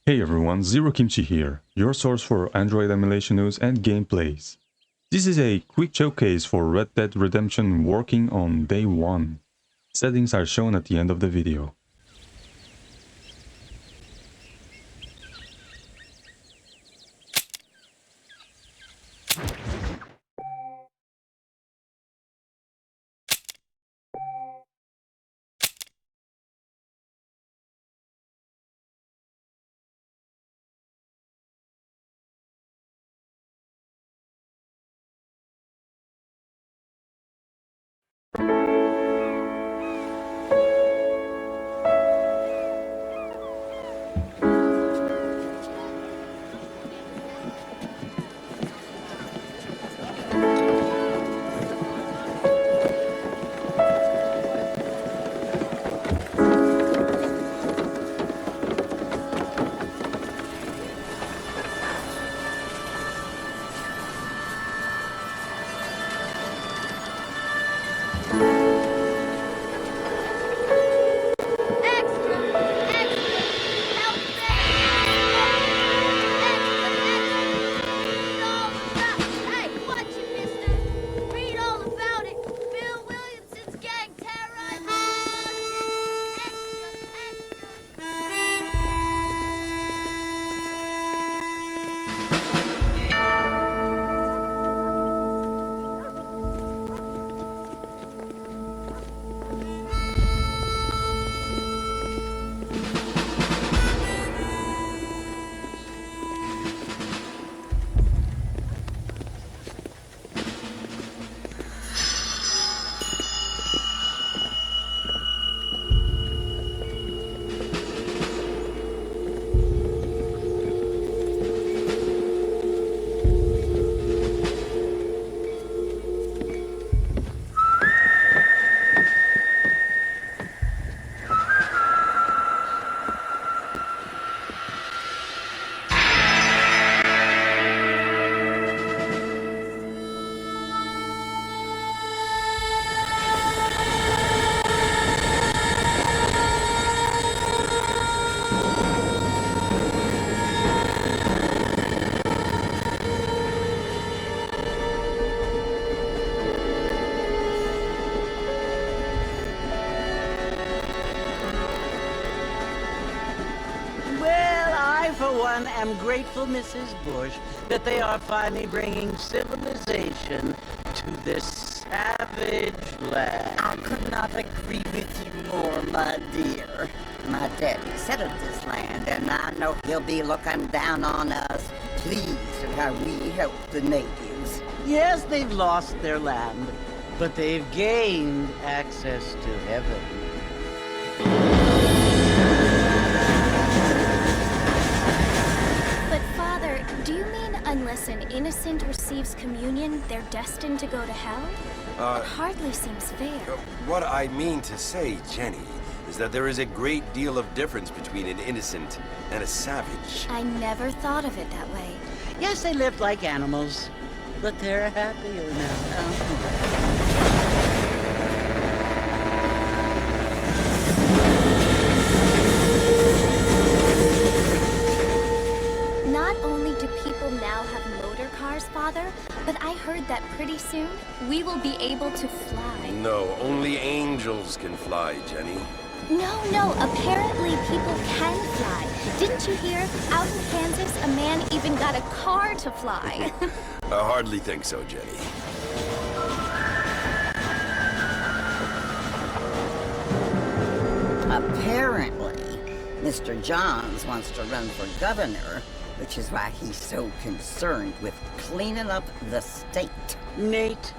Hey everyone, Zerokimchi here, your source for Android emulation news and gameplays. This is a quick showcase for Red Dead Redemption working on day 1. Settings are shown at the end of the video. I'm grateful, Mrs. Bush, that they are finally bringing civilization to this savage land. I could not agree with you more, my dear. My daddy settled this land, and I know he'll be looking down on us, pleased at how we help the natives. Yes, they've lost their land, but they've gained access to heaven. Do you mean unless an innocent receives communion, they're destined to go to hell? It hardly seems fair. What I mean to say, Jenny, is that there is a great deal of difference between an innocent and a savage. I never thought of it that way. Yes, they lived like animals, but they're happier now. Now have motor cars, Father, but I heard that pretty soon we will be able to fly. No, only angels can fly, Jenny. No, apparently people can fly. Didn't you hear? Out in Kansas, a man even got a car to fly. I hardly think so, Jenny. Apparently, Mr. Johns wants to run for governor, which is why he's so concerned with cleaning up the state. Nate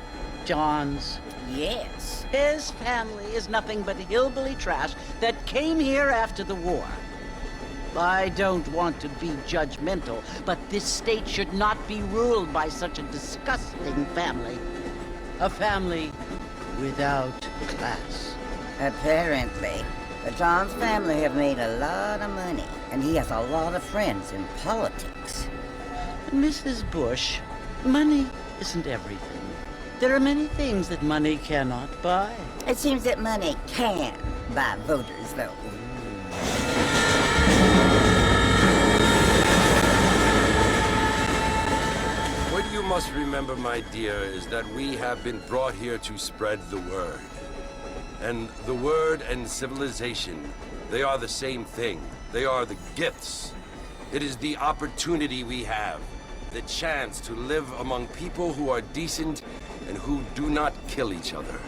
Johns. Yes. His family is nothing but hillbilly trash that came here after the war. I don't want to be judgmental, but this state should not be ruled by such a disgusting family. A family without class. Apparently. The Johns family have made a lot of money, and he has a lot of friends in politics. Mrs. Bush, money isn't everything. There are many things that money cannot buy. It seems that money can buy voters, though. must remember, my dear, is that we have been brought here to spread the word. And the word and civilization, they are the same thing. They are the gifts. It is the opportunity we have, the chance to live among people who are decent and who do not kill each other.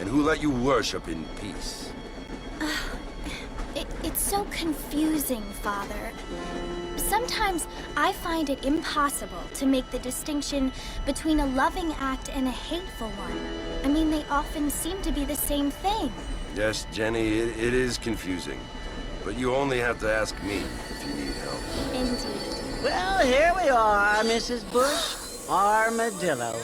And who let you worship in peace. It's so confusing, Father. Sometimes I find it impossible to make the distinction between a loving act and a hateful one. I mean, they often seem to be the same thing. Yes, Jenny, it is confusing. But you only have to ask me if you need help. Indeed. Well, here we are, Mrs. Bush. Armadillo.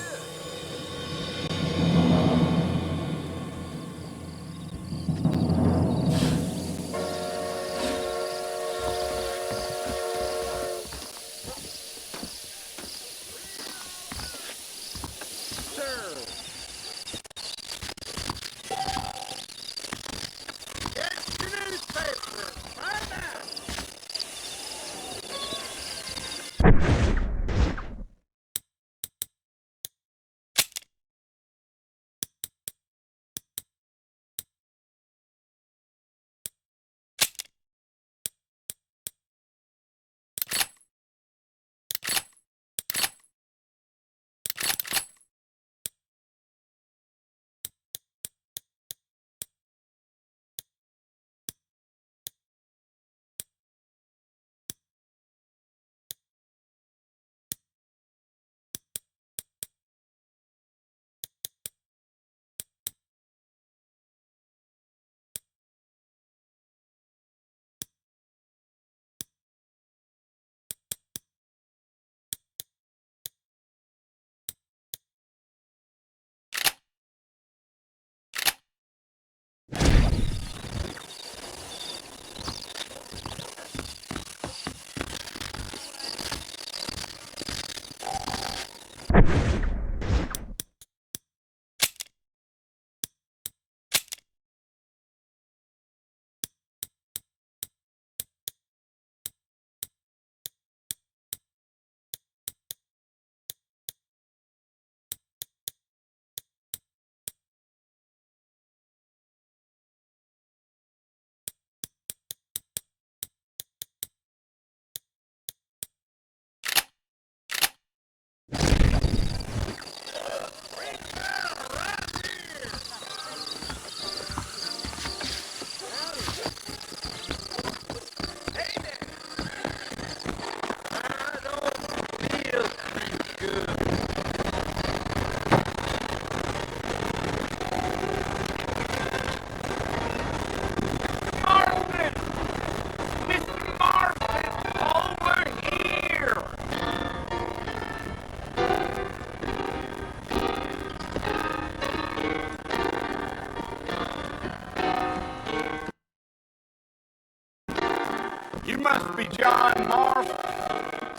You must be John Marv.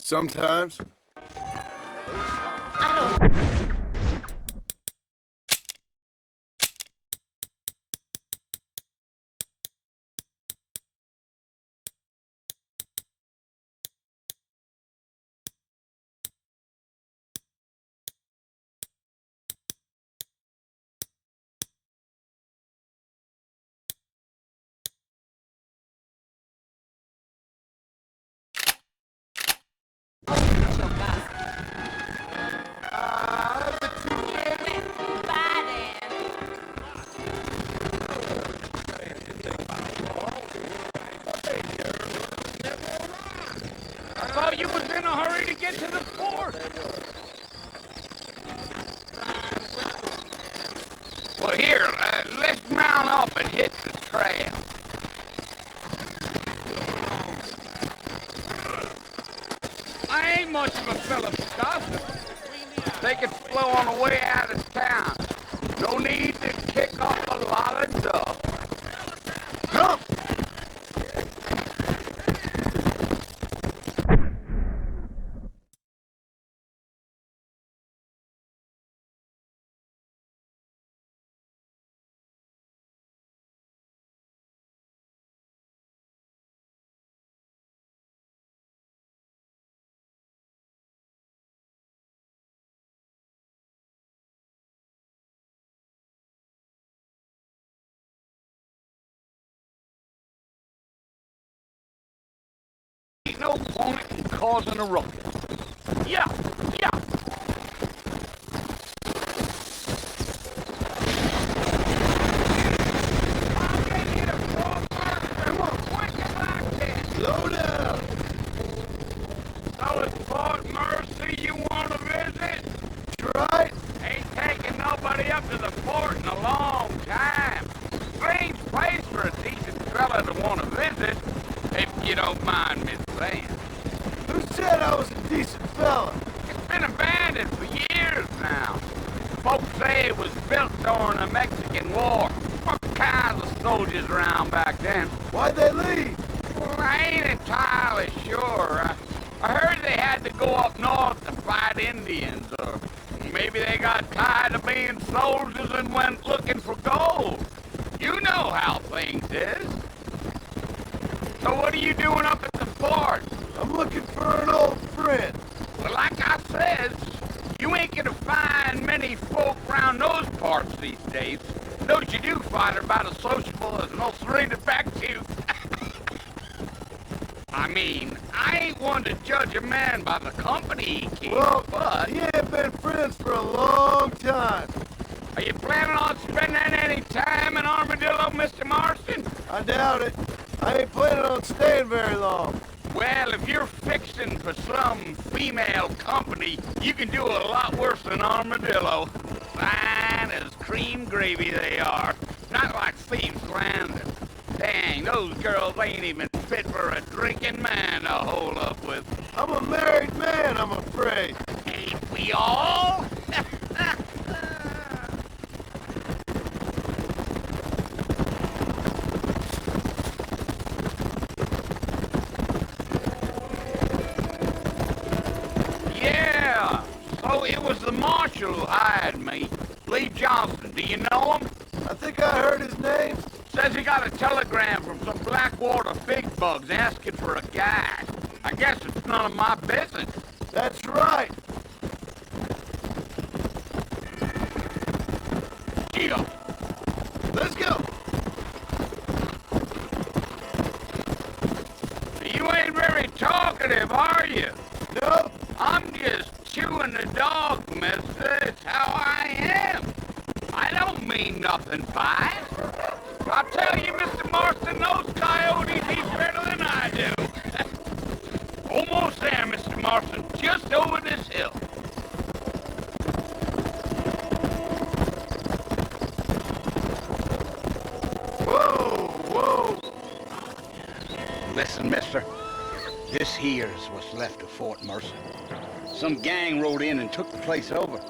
Sometimes. I thought you was in a hurry to get to the fort. Well, here, let's mount up and hit the trail. I ain't much of a fella for gossip. Take it slow on the way out of town. No need to kick off a lot of stuff. Jump! no point in causing a ruckus. Yeah, yeah. I'll get you the Come on, quick as I can. Slow down. So it's Fort Mercer you want to visit? Right? Ain't taking nobody up to the fort in a long time. Strange place for a decent fella to want to visit, if you don't mind me saying. Who said I was a decent fella? It's been abandoned for years now. Folks say it was built during the Mexican War. What kinds of soldiers around back then? Why'd they leave? Well, I ain't entirely sure. I heard they had to go up north to fight Indians, or maybe they got tired of being soldiers and went looking for gold. You know how things is. So what are you doing up at the fort? I'm looking for an old friend. Well, like I said, you ain't gonna find many folk around those parts these days. Those you do find are about as sociable as an Australian back tooth. I mean, I ain't one to judge a man by the company he keeps, Well, but... he ain't been friends for a long time. Are you planning on spending any time in Armadillo, Mr. Marston? I doubt it. I ain't planning on staying very long. Well, if you're fixing for some female company, you can do a lot worse than Armadillo. Fine as cream gravy they are. Not like Steve's Landing. Dang, those girls ain't even fit for a drinking man to hold up with. I'm a married man, I'm afraid. Ain't we all? Yeah, so it was the marshal who hired me. Lee Johnson, do you know him? I think I heard his name. Says he got a telegram from some Blackwater fig bugs asking for a guide. I guess it's none of my business. That's right. Gio, Let's go. you ain't very talkative, are you? No, I'm just chewing the dog, mister. It's how I am. I don't mean nothing by it. I tell you, Mr. Marston, those coyotes eat better than I do. Almost there, Mr. Marston. Just over this hill. whoa, whoa. Listen, mister. This here's what's left of Fort Mercer. Some gang rode in and took the place over.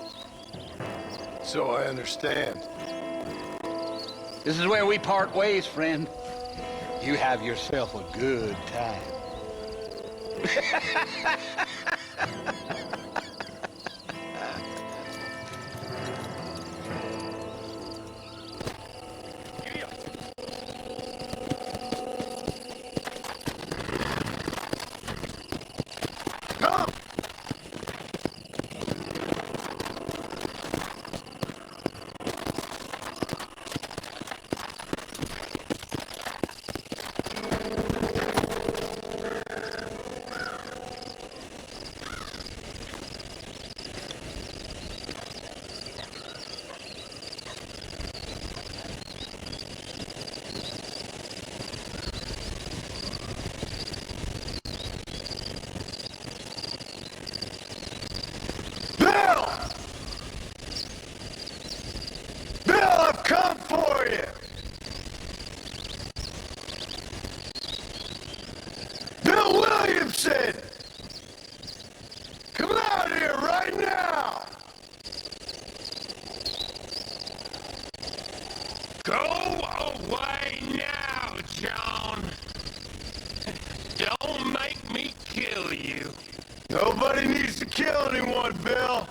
So I understand. This is where we part ways, friend. You have yourself a good time. Come! Bill! Bill, I've come for you! Bill Williamson! Come out here right now! Go away now, John. Don't make me kill you. Nobody needs to kill anyone, Bill.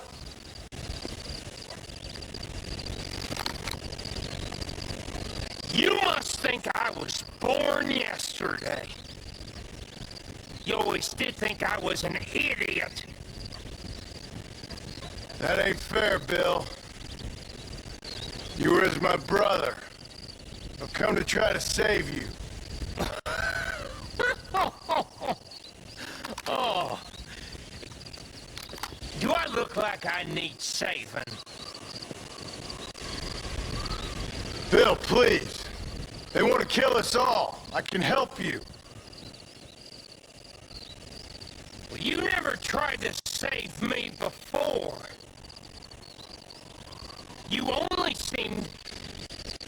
You must think I was born yesterday. You always did think I was an idiot. That ain't fair, Bill. You were as my brother. I've come to try to save you. look like I need saving. Bill, please. They want to kill us all. I can help you. Well, you never tried to save me before. You only seem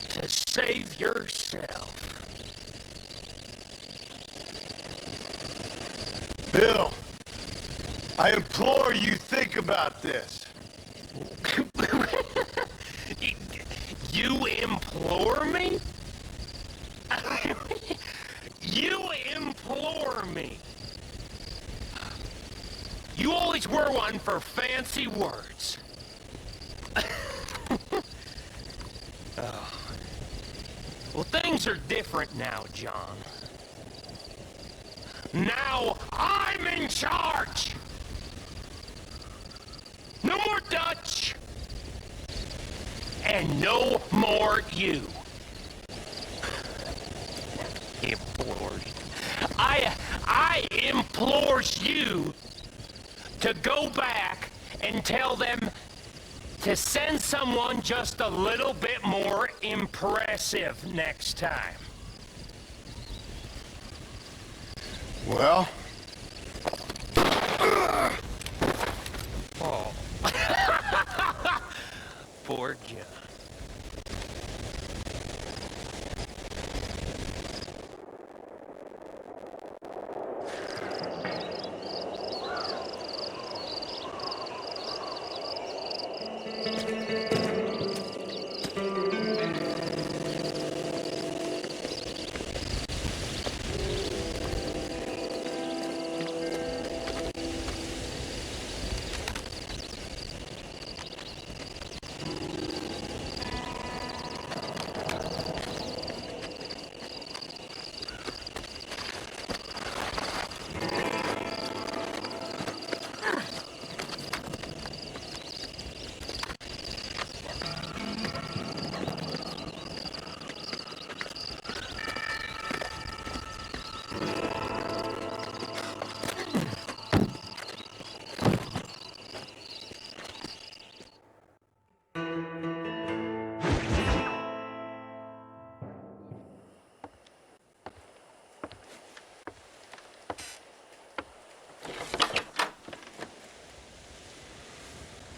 to save yourself. Bill, I implore you, think about this. You implore me? You implore me. You always were one for fancy words. Oh. Well, things are different now, John. Now I'm in charge. No more Dutch. And no more you. Implores. I implores you to go back and tell them to send someone just a little bit more impressive next time. Well? Oh. Poor John.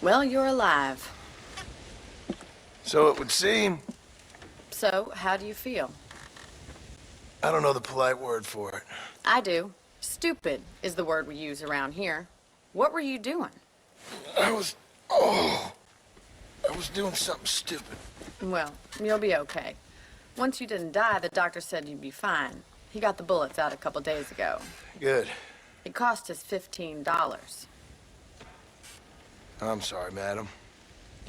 Well, you're alive. So it would seem. So, how do you feel? I don't know the polite word for it. I do. Stupid is the word we use around here. What were you doing? I was doing something stupid. Well, you'll be okay. Once you didn't die, the doctor said you'd be fine. He got the bullets out a couple days ago. Good. It cost us $15. I'm sorry, madam.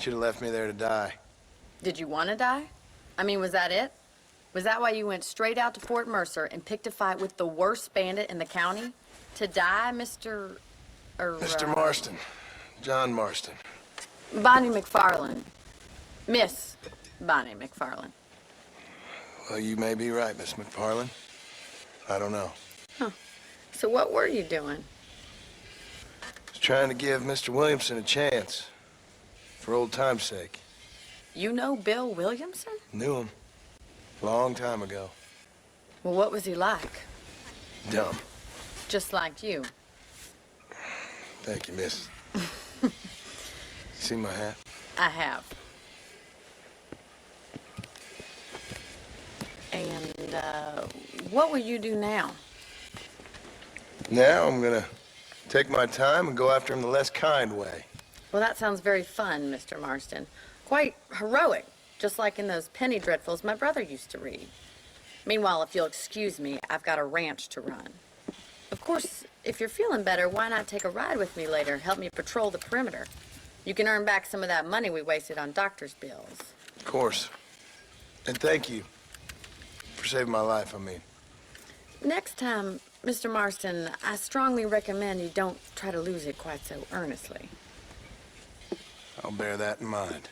Should have left me there to die. Did you want to die? I mean, was that it? Was that why you went straight out to Fort Mercer and picked a fight with the worst bandit in the county? To die, Mr. Mr. Marston. John Marston. Bonnie McFarland. Miss Bonnie McFarland. Well, you may be right, Miss McFarland. I don't know. Huh. So what were you doing? I was trying to give Mr. Williamson a chance. For old time's sake. You know Bill Williamson? Knew him. Long time ago. Well, what was he like? Dumb. Just like you. Thank you, miss. See my hat? I have. And, what will you do now? Now I'm gonna take my time and go after him the less kind way. Well, that sounds very fun, Mr. Marston. Quite heroic, just like in those penny dreadfuls my brother used to read. Meanwhile, if you'll excuse me, I've got a ranch to run. Of course, if you're feeling better, why not take a ride with me later? Help me patrol the perimeter. You can earn back some of that money we wasted on doctor's bills. Of course. And thank you for saving my life, I mean. Next time, Mr. Marston, I strongly recommend you don't try to lose it quite so earnestly. I'll bear that in mind.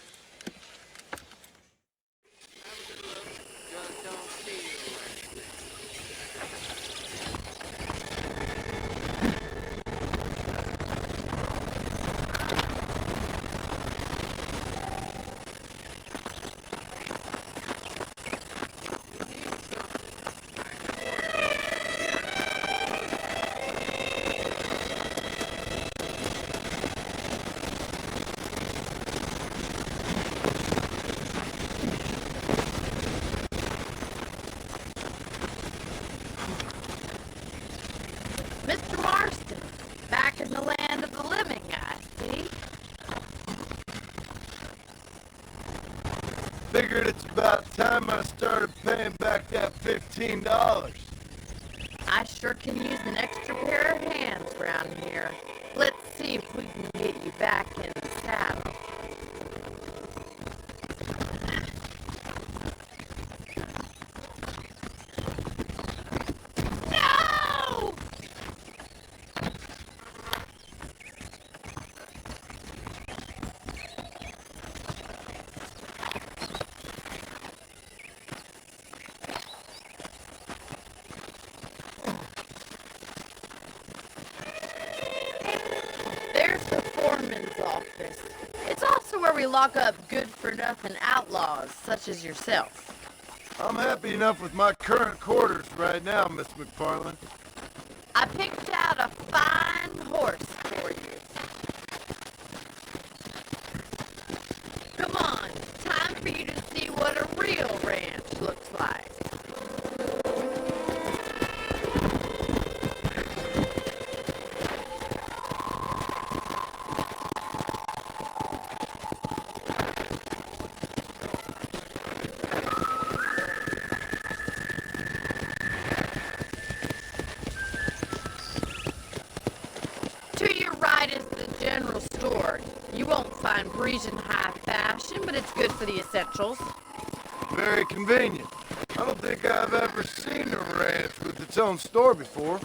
time I started paying back that $15. I sure can use an extra pair of hands around here. Let's see if we can get you back in the saddle. No! There's the foreman's office. It's also where we lock up good-for-nothing outlaws, such as yourself. I'm happy enough with my current quarters right now, Miss McFarland. I picked out a fine horse for you. Come on, time for you to see what a real ranch looks like. To your right is the general store. You won't find Parisian high fashion, but it's good for the essentials. Very convenient. I don't think I've ever seen a ranch with its own store before.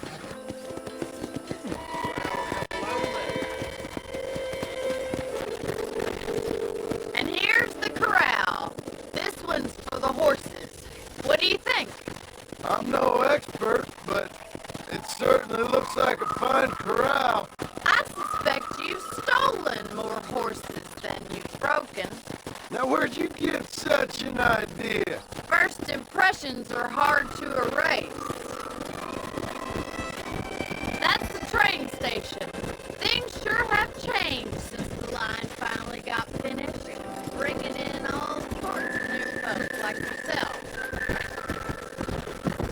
And here's the corral. This one's for the horses. What do you think? I'm no expert, but it certainly looks like a fine corral. I suspect you've stolen more horses than you've broken. Now, where'd you get such an idea? First impressions are hard to erase. That's the train station. Things sure have changed since the line finally got finished, bringing in all sorts of new folks like yourself.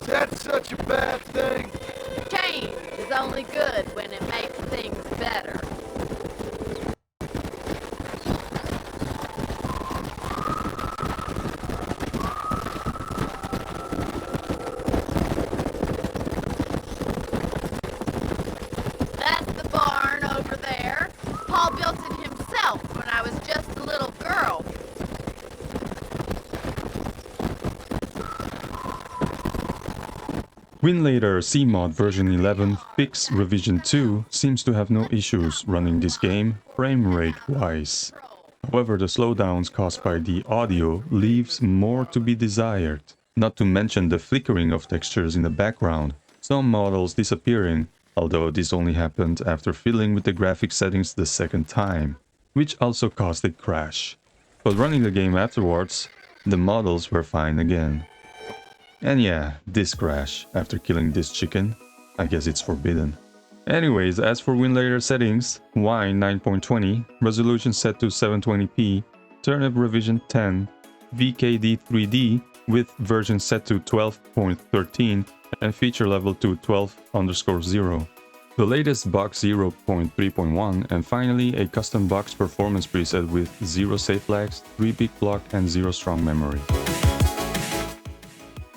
Is that such a bad thing? Change is only good when it makes things better. That's the barn over there. Paul built it himself when I was just a little girl. Winlator Cmod version 11 Fix Revision 2 seems to have no issues running this game frame rate wise. However, the slowdowns caused by the audio leaves more to be desired, not to mention the flickering of textures in the background, some models disappearing, although this only happened after fiddling with the graphic settings the second time, which also caused a crash. But running the game afterwards, the models were fine again. And yeah, this crash after killing this chicken, I guess it's forbidden. Anyways, as for Winlator settings, Wine 9.20, resolution set to 720p, Turnip revision 10, VKD 3D with version set to 12.13 and feature level to 12_0. The latest box 0.3.1 and finally a custom box performance preset with 0 safeflags, 3 bigblock and 0 strong memory.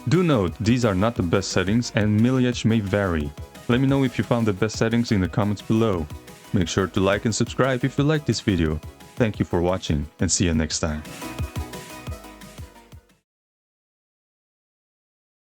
Do note, these are not the best settings and millage may vary. Let me know if you found the best settings in the comments below. Make sure to like and subscribe if you like this video. Thank you for watching and see you next time.